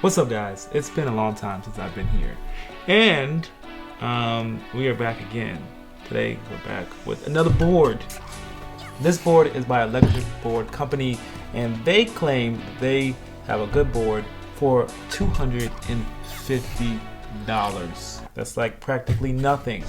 What's up, guys? It's been a long time since I've been here, and we are back again. Today we're back with another board. This board is by Electric Board Company, and they claim they have a good board for $250. That's like practically nothing.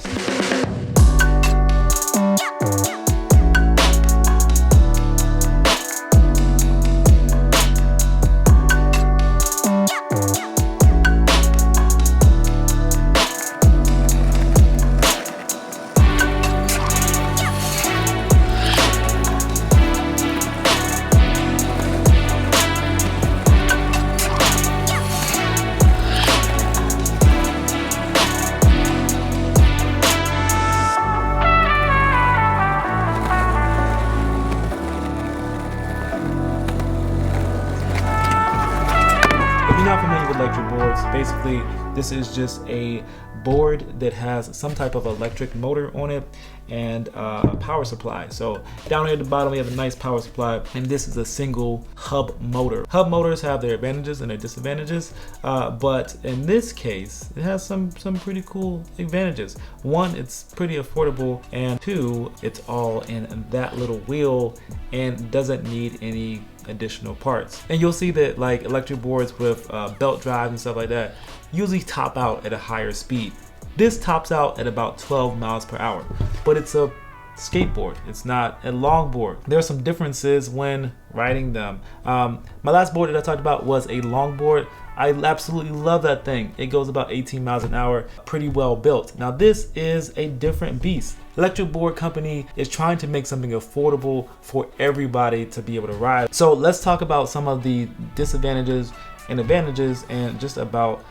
Not familiar with electric boards. Basically, this is just a board that has some type of electric motor on it and a power supply. So down here at the bottom we have a nice power supply, and this is a single hub motor. Hub motors have their advantages and their disadvantages, but in this case it has some pretty cool advantages. One, it's pretty affordable, and two, it's all in that little wheel and doesn't need any additional parts. And you'll see that like electric boards with belt drives and stuff like that usually top out at a higher speed. This tops out at about 12 miles per hour, but it's a skateboard. It's not a longboard. There are some differences when riding them. My last board that I talked about was a longboard. I absolutely love that thing. It goes about 18 miles an hour, pretty well built. Now this is a different beast. Electric Board Company is trying to make something affordable for everybody to be able to ride. So let's talk about some of the disadvantages and advantages, and just about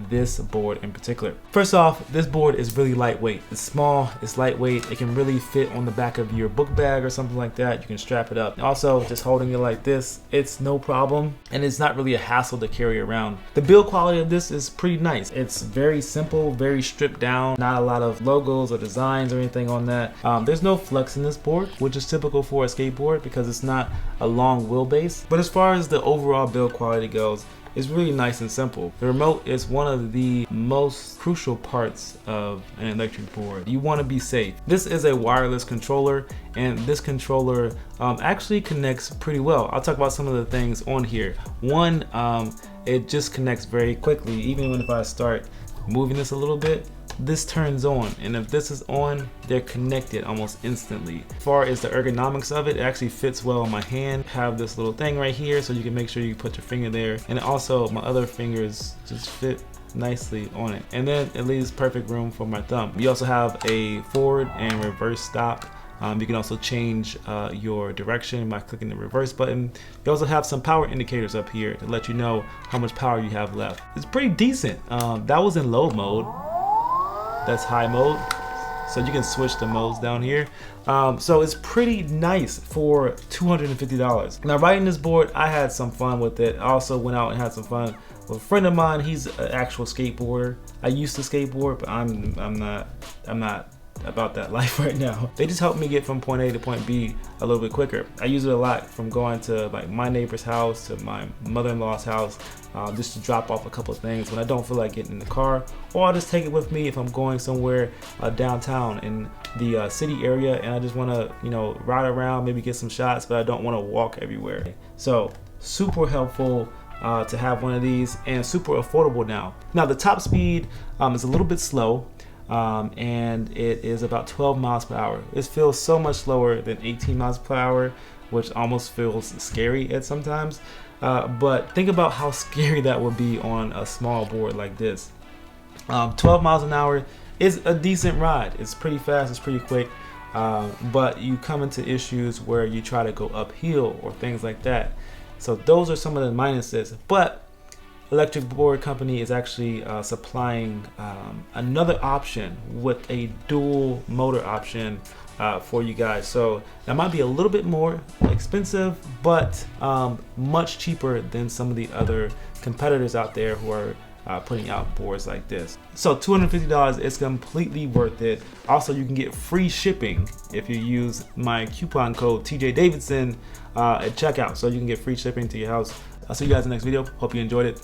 this board in particular. First off, this board is really lightweight. It's small, it's lightweight. It can really fit on the back of your book bag or something like that. You can strap it up. Also, just holding it like this, it's no problem, and it's not really a hassle to carry around. The build quality of this is pretty nice. It's very simple, very stripped down, not a lot of logos or designs or anything on that. There's no flex in this board, which is typical for a skateboard because it's not a long wheelbase. But as far as the overall build quality goes, it's really nice and simple. The remote is one of the most crucial parts of an electric board. You want to be safe. This is a wireless controller, and this controller actually connects pretty well. I'll talk about some of the things on here. One, it just connects very quickly. Even if I start moving this a little bit, this turns on, and if this is on, they're connected almost instantly. As far as the ergonomics of it, it actually fits well on my hand. Have this little thing right here so you can make sure you put your finger there, and also my other fingers just fit nicely on it, and then it leaves perfect room for my thumb. You also have a forward and reverse stop. You can also change your direction by clicking the reverse button. You also have some power indicators up here to let you know how much power you have left. It's pretty decent. That was in low mode. That's high mode, so you can switch the modes down here. So it's pretty nice for $250. Now riding this board, I had some fun with it. I also went out and had some fun with a friend of mine. He's an actual skateboarder. I used to skateboard, but I'm not about that life right now. They just helped me get from point A to point B a little bit quicker. I use it a lot from going to like my neighbor's house to my mother-in-law's house, just to drop off a couple of things when I don't feel like getting in the car, or I'll just take it with me if I'm going somewhere downtown in the city area and I just want to, ride around, maybe get some shots, but I don't want to walk everywhere. So super helpful to have one of these, and super affordable now. Now the top speed is a little bit slow. And it is about 12 miles per hour. It feels so much slower than 18 miles per hour, which almost feels scary at sometimes. But think about how scary that would be on a small board like this. 12 miles an hour is a decent ride. It's pretty fast, it's pretty quick, but you come into issues where you try to go uphill or things like that. So those are some of the minuses, but Electric Board Company is actually supplying another option with a dual motor option for you guys. So that might be a little bit more expensive, but much cheaper than some of the other competitors out there who are putting out boards like this. So $250 is completely worth it. Also, you can get free shipping if you use my coupon code TJ Davidson at checkout. So you can get free shipping to your house. I'll see you guys in the next video. Hope you enjoyed it.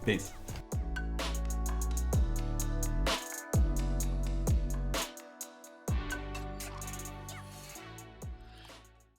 Peace.